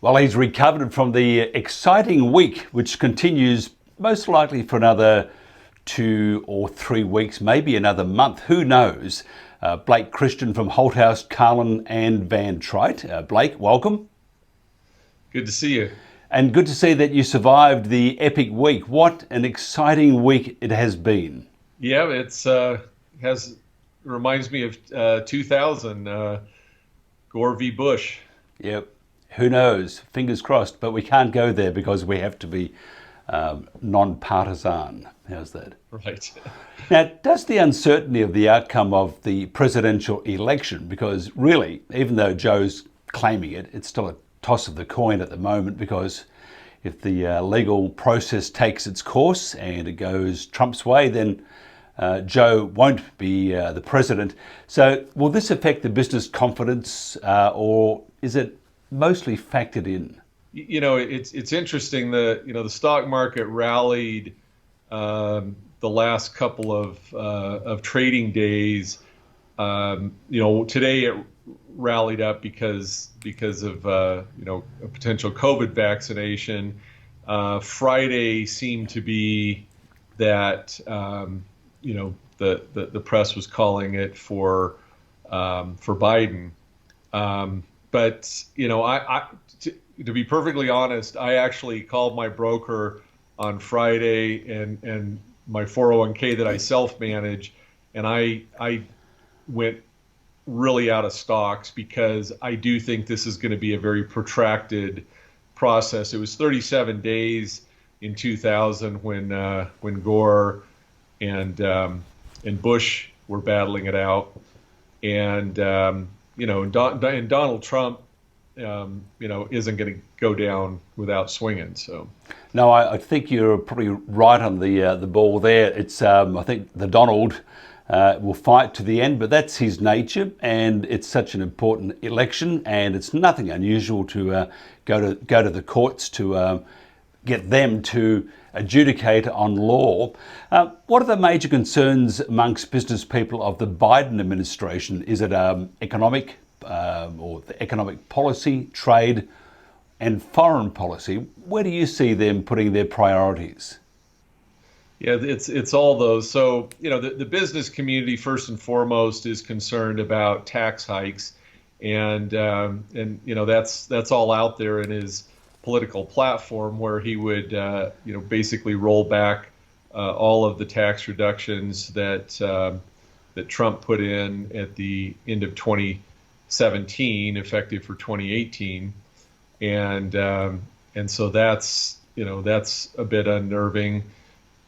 Well, he's recovered from the exciting week, which continues most likely for another 2 or 3 weeks, maybe another month, who knows. Blake Christian from Holthouse Carlin Van Trigt. Blake, welcome. Good to see you. And good to see that you survived the epic week. What an exciting week it has been. Yeah, reminds me of 2000, Gore v. Bush. Yep. Who knows? Fingers crossed. But we can't go there because we have to be non-partisan. How's that? Right. Now, does the uncertainty of the outcome of the presidential election, because really, even though Joe's claiming it, it's still a toss of the coin at the moment, because if the legal process takes its course and it goes Trump's way, then Joe won't be the president. So will this affect the business confidence or is it mostly factored in? You know, it's interesting. The stock market rallied the last couple of trading days. Today it rallied up because of a potential COVID vaccination. Friday seemed to be that the press was calling it for Biden. But to be perfectly honest, I actually called my broker on Friday and my 401k that I self-manage, and I went really out of stocks because I do think this is going to be a very protracted process. It was 37 days in 2000 when Gore and Bush were battling it out, and Donald Trump isn't going to go down without swinging. So, no, I think you're probably right on the ball there. It's I think the Donald will fight to the end, but that's his nature, and it's such an important election, and it's nothing unusual to go to the courts to get them to adjudicate on law. What are the major concerns amongst business people of the Biden administration? Is it economic or the economic policy, trade, and foreign policy? Where do you see them putting their priorities? Yeah, it's all those. So, the business community first and foremost is concerned about tax hikes, and that's all out there in his political platform, where he would basically roll back all of the tax reductions that Trump put in at the end of 2017, effective for 2018, and so that's a bit unnerving.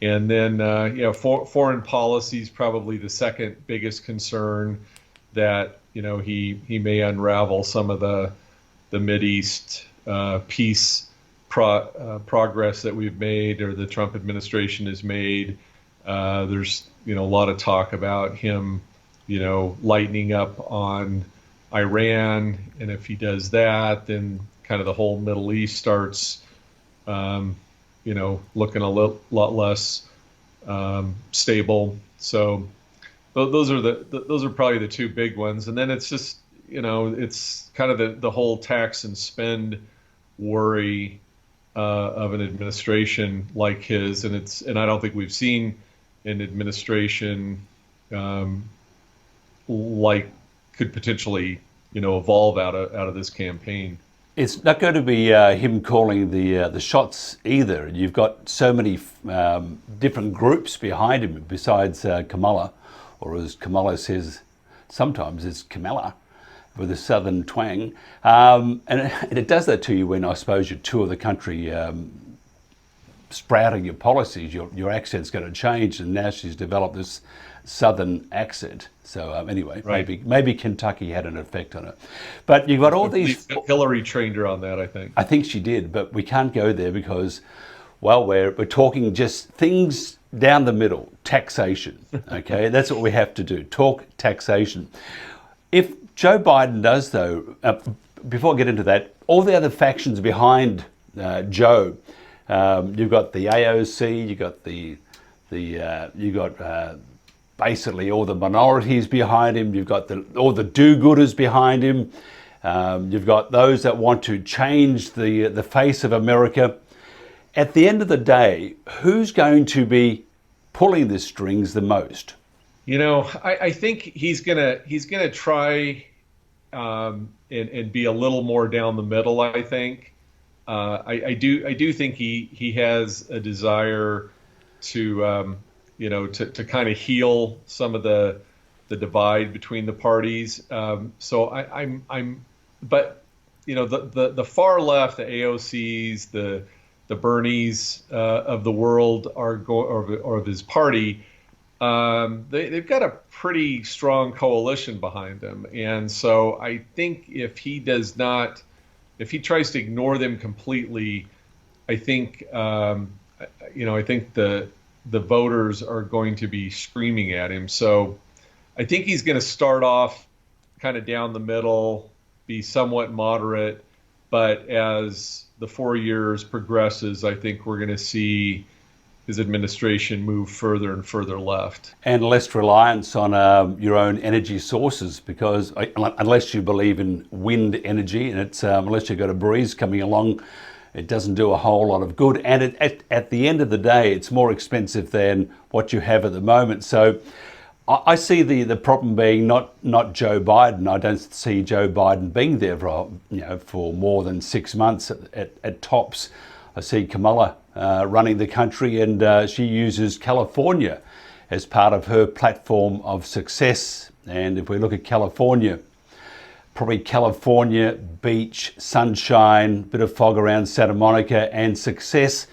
And then, foreign policy is probably the second biggest concern, that he may unravel some of the Mideast peace progress that we've made, or the Trump administration has made. There's a lot of talk about him lightening up on Iran, and if he does that, then kind of the whole Middle East starts looking a lot less stable. So those are probably the two big ones. And then it's just it's kind of the whole tax and spend worry of an administration like his, and I don't think we've seen an administration like could potentially evolve out of this campaign. It's not going to be him calling the shots either. You've got so many different groups behind him besides Kamala, or as Kamala says, sometimes it's Kamala with a southern twang. And it does that to you when, I suppose, you tour the country sprouting your policies. Your accent's going to change, and now she's developed this southern accent. So anyway, right. maybe Kentucky had an effect on it. But you've got all these... Hillary trained her on that, I think. I think she did, but we can't go there because, well, we're talking just things down the middle. Taxation, okay? That's what we have to do, talk taxation. If Joe Biden does, though, before I get into that, all the other factions behind Joe, you've got the AOC, you've got basically all the minorities behind him. You've got all the do-gooders behind him. You've got those that want to change the face of America. At the end of the day, who's going to be pulling the strings the most? I think he's gonna try and be a little more down the middle. I think I do think he has a desire to to kind of heal some of the divide between the parties. So but the far left, the AOCs, the Bernies of the world or of his party. They've got a pretty strong coalition behind them, and so I think if he tries to ignore them completely, I think I think the voters are going to be screaming at him. So I think he's going to start off kind of down the middle, be somewhat moderate, but as the 4 years progresses, I think we're going to see his administration move further and further left. And less reliance on your own energy sources, because unless you believe in wind energy, and it's unless you've got a breeze coming along, it doesn't do a whole lot of good. And at the end of the day, it's more expensive than what you have at the moment. So I see the problem being not Joe Biden. I don't see Joe Biden being there for more than 6 months at tops. I see Kamala running the country, and she uses California as part of her platform of success. And if we look at California, probably California, beach, sunshine, bit of fog around Santa Monica, and success.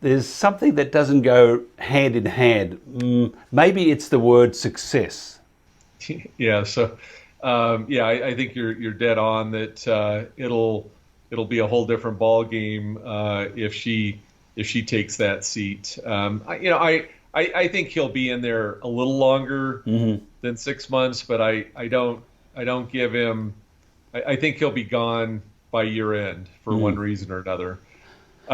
There's something that doesn't go hand in hand. Maybe it's the word success. Yeah. So, I think you're dead on that. It'll be a whole different ball game if she takes that seat. I think he'll be in there a little longer than 6 months, but I don't give him. I think he'll be gone by year end for one reason or another.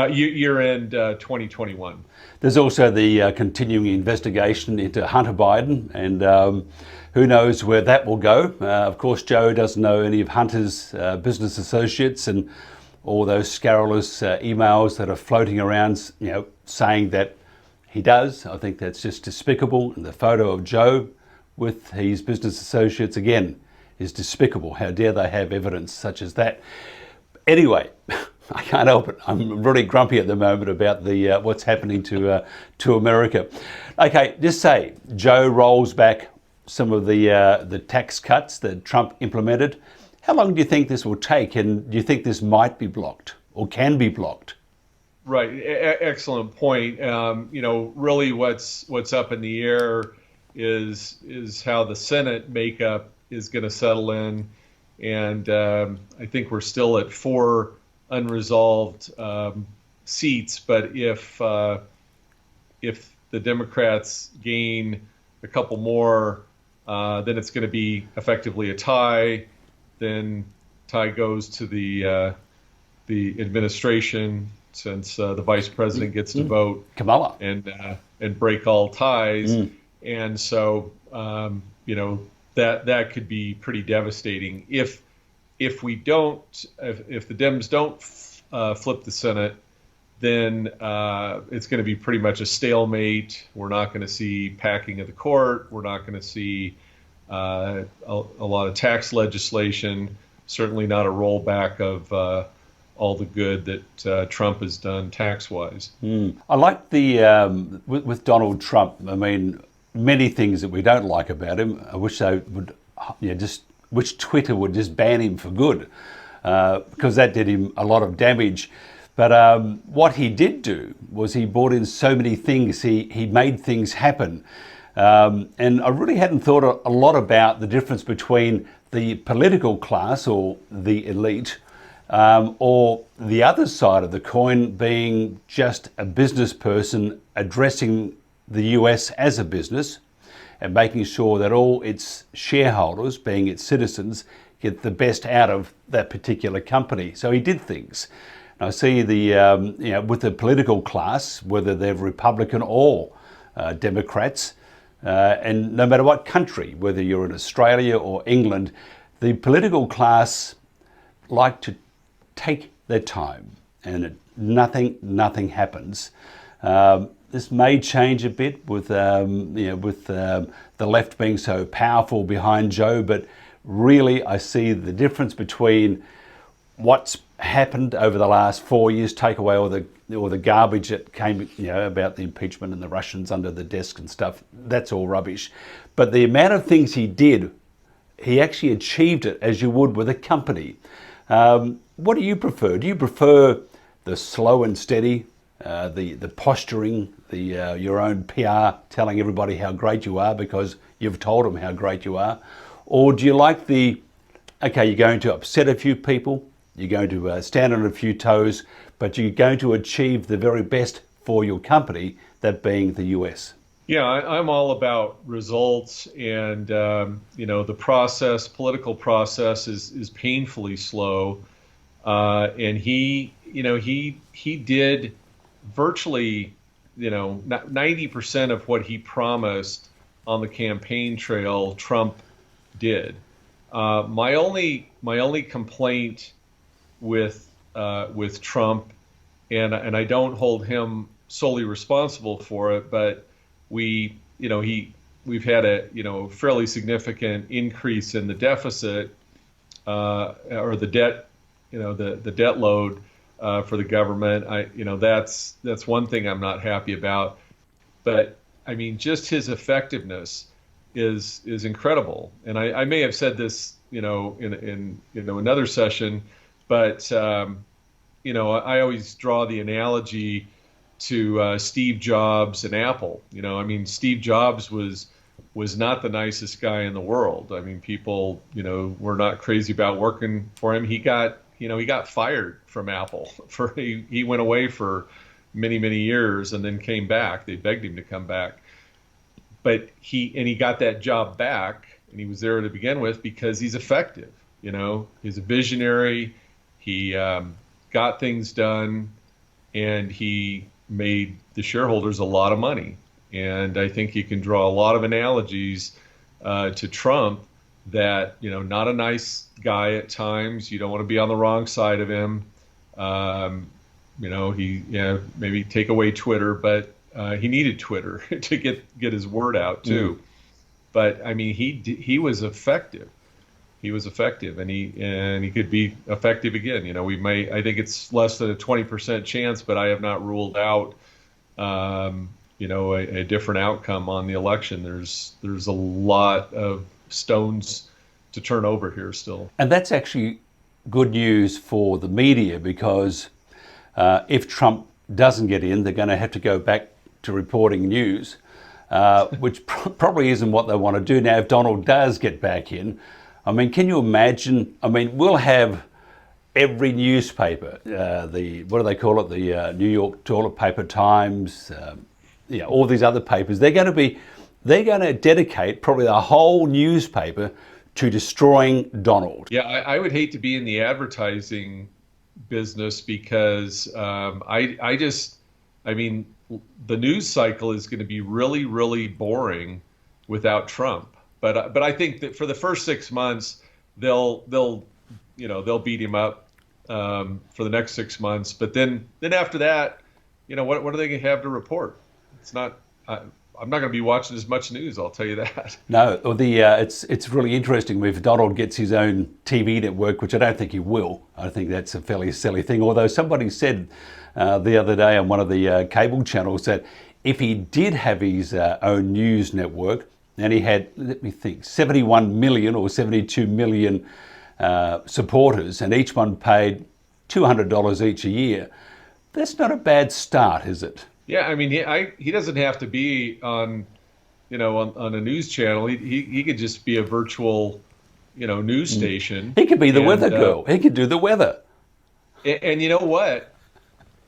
Year end 2021. There's also the continuing investigation into Hunter Biden, and who knows where that will go. Of course, Joe doesn't know any of Hunter's business associates and all those scurrilous emails that are floating around, saying that he does. I think that's just despicable. And the photo of Joe with his business associates, again, is despicable. How dare they have evidence such as that? Anyway, I can't help it. I'm really grumpy at the moment about the what's happening to America. Okay, just say Joe rolls back some of the tax cuts that Trump implemented. How long do you think this will take, and do you think this might be blocked or can be blocked? Right, excellent point. Really, what's up in the air is how the Senate makeup is going to settle in, and I think we're still at 4 unresolved seats. But if the Democrats gain a couple more, then it's going to be effectively a tie. Then tie goes to the administration, since the vice president gets to vote Kamala and break all ties. And so that could be pretty devastating if the Dems don't flip the Senate. Then it's going to be pretty much a stalemate. We're not going to see packing of the court. We're not going to see a lot of tax legislation. Certainly not a rollback of all the good that Trump has done tax-wise. I like with Donald Trump. I mean, many things that we don't like about him. I wish they would, wish Twitter would just ban him for good, because that did him a lot of damage. But what he did do was he brought in so many things. He made things happen. And I really hadn't thought a lot about the difference between the political class or the elite, or the other side of the coin being just a business person addressing the US as a business and making sure that all its shareholders, being its citizens, get the best out of that particular company. So he did things. And I see with the political class, whether they're Republican or Democrats, and no matter what country, whether you're in Australia or England, the political class like to take their time, and nothing happens. This may change a bit with the left being so powerful behind Joe, but really I see the difference between what's happened over the last 4 years, take away all the garbage that came, about the impeachment and the Russians under the desk and stuff. That's all rubbish. But the amount of things he did, he actually achieved it as you would with a company. What do you prefer? Do you prefer the slow and steady, the posturing, your own PR telling everybody how great you are because you've told them how great you are? Or do you like okay, you're going to upset a few people, you're going to stand on a few toes, but you're going to achieve the very best for your company, that being the US? Yeah, I'm all about results, and the political process is painfully slow, and he did virtually 90% of what he promised on the campaign trail. Trump did. My only complaint with Trump, and I don't hold him solely responsible for it, but we've had a fairly significant increase in the deficit or the debt, the debt load for the government. That's one thing I'm not happy about. But I mean, just his effectiveness is incredible. And I may have said this in another session, but I always draw the analogy to Steve Jobs and Apple. Steve Jobs was not the nicest guy in the world. I mean, people were not crazy about working for him. He got fired from Apple. He went away for many years and then came back. They begged him to come back, but he got that job back, and he was there to begin with because he's effective. He's a visionary. He got things done, and he made the shareholders a lot of money. And I think you can draw a lot of analogies to Trump, that not a nice guy at times. You don't want to be on the wrong side of him. Maybe take away Twitter, but he needed Twitter to get his word out too. But I mean, he was effective. He was effective, and he could be effective again. I think it's less than a 20% chance, but I have not ruled out a different outcome on the election. There's a lot of stones to turn over here still. And that's actually good news for the media, because if Trump doesn't get in, they're going to have to go back to reporting news, which probably isn't what they want to do. Now, if Donald does get back in, I mean, can you imagine? I mean, we'll have every newspaper, what do they call it? The New York Toilet Paper Times, all these other papers. They're going to dedicate probably the whole newspaper to destroying Donald. Yeah, I would hate to be in the advertising business, because the news cycle is going to be really boring without Trump. But I think that for the first 6 months, they'll beat him up for the next 6 months. But then after that, what are they going to have to report? It's not. I'm not going to be watching as much news, I'll tell you that. No, it's really interesting if Donald gets his own TV network, which I don't think he will. I think that's a fairly silly thing. Although somebody said the other day on one of the cable channels that if he did have his own news network, and he had, let me think, 71 million or 72 million supporters, and each one paid $200 each a year, that's not a bad start, is it? Yeah, I mean, he doesn't have to be on a news channel. He could just be a virtual, news station. He could be the weather girl. He could do the weather. And you know what?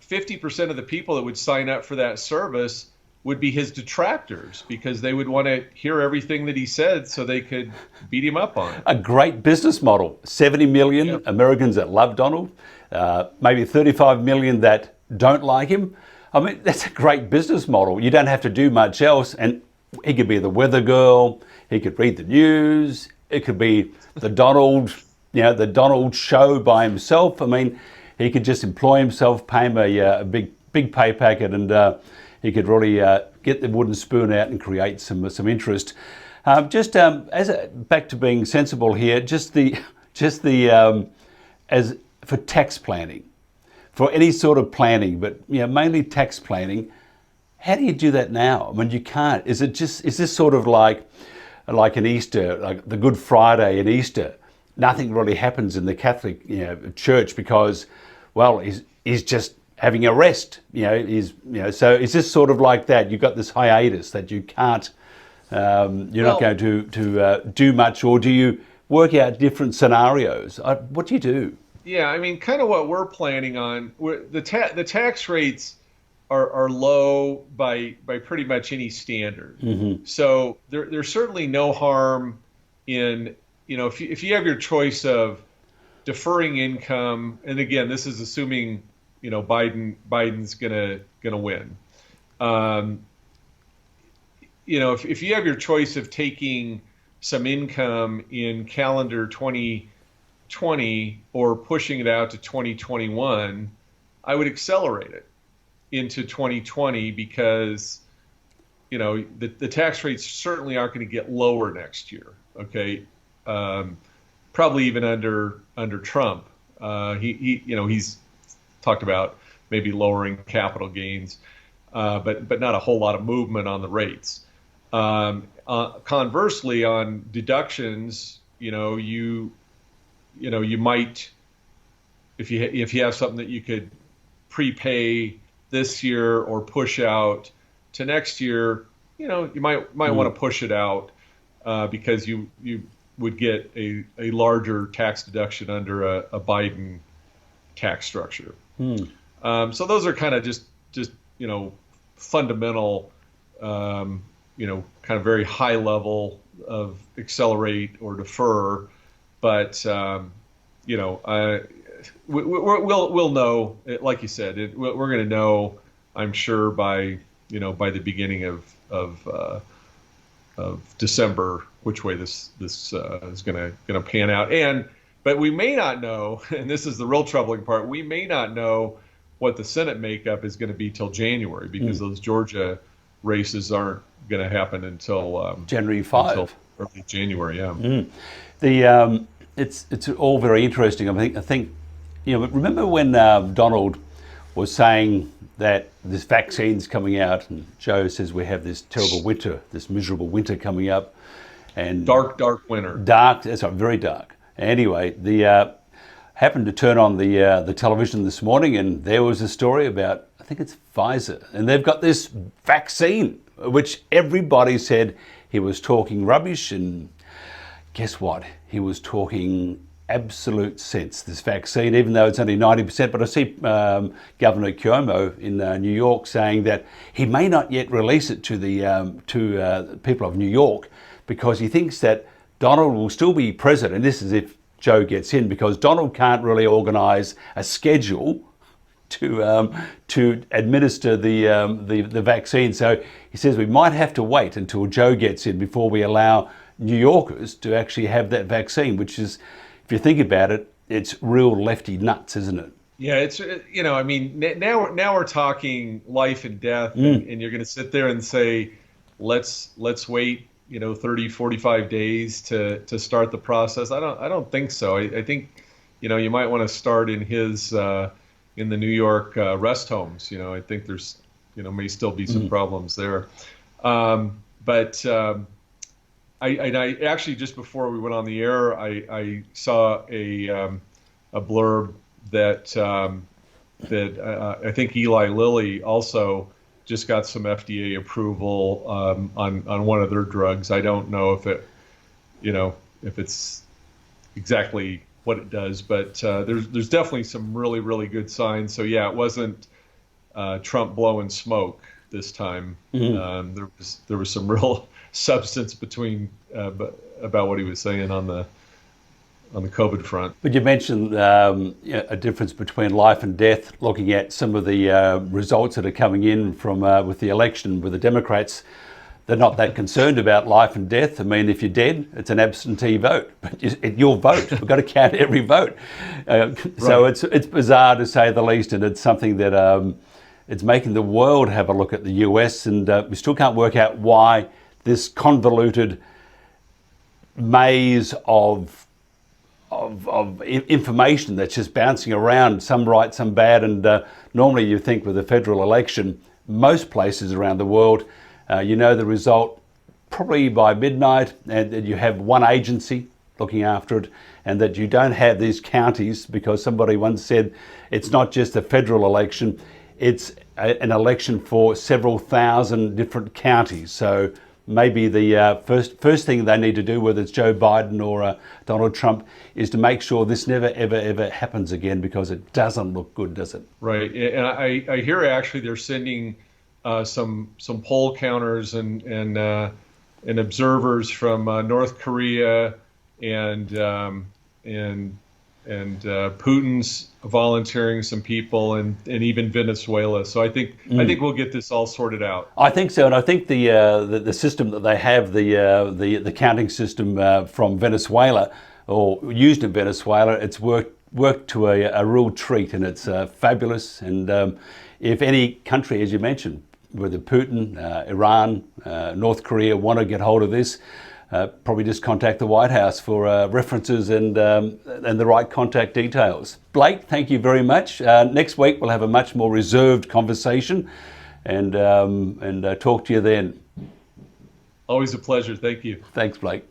50% of the people that would sign up for that service would be his detractors, because they would want to hear everything that he said so they could beat him up on it. A great business model. 70 million Americans that love Donald, maybe 35 million that don't like him. I mean, that's a great business model. You don't have to do much else. And he could be the weather girl. He could read the news. It could be the Donald the Donald show by himself. I mean, he could just employ himself, pay him a big pay packet, and he could really get the wooden spoon out and create some interest. Back to being sensible here, as for tax planning, for any sort of planning, but mainly tax planning. How do you do that now? I mean, you can't. Is this sort of like an Easter, like the Good Friday and Easter? Nothing really happens in the Catholic Church because, well, he's just having a rest. So is this sort of like that? You've got this hiatus that you can't. You're not going to do much, or do you work out different scenarios? What do you do? Yeah, I mean, kind of what we're planning on. The tax rates are low by pretty much any standard. Mm-hmm. So there's certainly no harm in, if you have your choice of deferring income, and again, this is assuming Biden's gonna win. If you have your choice of taking some income in calendar 2020 or pushing it out to 2021, I would accelerate it into 2020 because, the tax rates certainly aren't going to get lower next year. Okay, probably even under Trump. He's talked about maybe lowering capital gains, but not a whole lot of movement on the rates. Conversely, on deductions, you might, if you have something that you could prepay this year or push out to next year, you might want to push it out because you would get a larger tax deduction under a Biden tax structure. So those are kind of just fundamental, kind of very high level of accelerate or defer, but we'll know, like you said, we're going to know, I'm sure, by the beginning of December which way this is going to pan out. But we may not know, and this is the real troubling part, we may not know what the Senate makeup is going to be till January because those Georgia races aren't going to happen until January 5. Until early January, yeah. It's all very interesting. I think remember when Donald was saying that this vaccine's coming out, and Joe says we have this terrible winter, this miserable winter coming up, and dark winter. Dark. That's right, very dark. Anyway, happened to turn on the television this morning, and there was a story about, I think it's Pfizer, and they've got this vaccine, which everybody said he was talking rubbish, and guess what? He was talking absolute sense, this vaccine, even though it's only 90%. But I see Governor Cuomo in New York saying that he may not yet release it to the people of New York because he thinks that Donald will still be president. This is if Joe gets in, because Donald can't really organise a schedule to administer the vaccine. So he says we might have to wait until Joe gets in before we allow New Yorkers to actually have that vaccine, which is, if you think about it, it's real lefty nuts, isn't it? Yeah, it's I mean, now we're talking life and death, and you're going to sit there and say, let's wait 30, 45 days to start the process. I don't think so. I think you might want to start in in the New York rest homes. I think there's may still be some problems there, but I actually, just before we went on the air, I saw a blurb that I think Eli Lilly also just got some FDA approval on one of their drugs. I don't know if it's exactly what it does, but there's definitely some really, really good signs. So yeah, it wasn't Trump blowing smoke this time. There was some real substance about what he was saying on the COVID front. But you mentioned a difference between life and death, looking at some of the results that are coming in from with the election with the Democrats. they're not that concerned about life and death. I mean, if you're dead, it's an absentee vote, but it's your vote. We've got to count every vote. So it's bizarre to say the least, and it's something that it's making the world have a look at the US, and we still can't work out why this convoluted maze of information that's just bouncing around, some right, some bad, and normally you think with a federal election, most places around the world, you know the result probably by midnight, and that you have one agency looking after it, and that you don't have these counties, because somebody once said it's not just a federal election, it's an election for several thousand different counties. So maybe the first thing they need to do, whether it's Joe Biden or Donald Trump, is to make sure this never, ever, ever happens again, because it doesn't look good, does it? Right. And I hear actually they're sending some poll counters and observers from North Korea and Putin's volunteering some people, and even Venezuela. So I think we'll get this all sorted out. I think so, and I think the system that they have, the counting system from Venezuela, or used in Venezuela, it's worked to a real treat, and it's fabulous. And if any country, as you mentioned, whether Putin, Iran, North Korea, want to get hold of this, probably just contact the White House for references and the right contact details. Blake, thank you very much. Next week we'll have a much more reserved conversation, and talk to you then. Always a pleasure. Thank you. Thanks, Blake.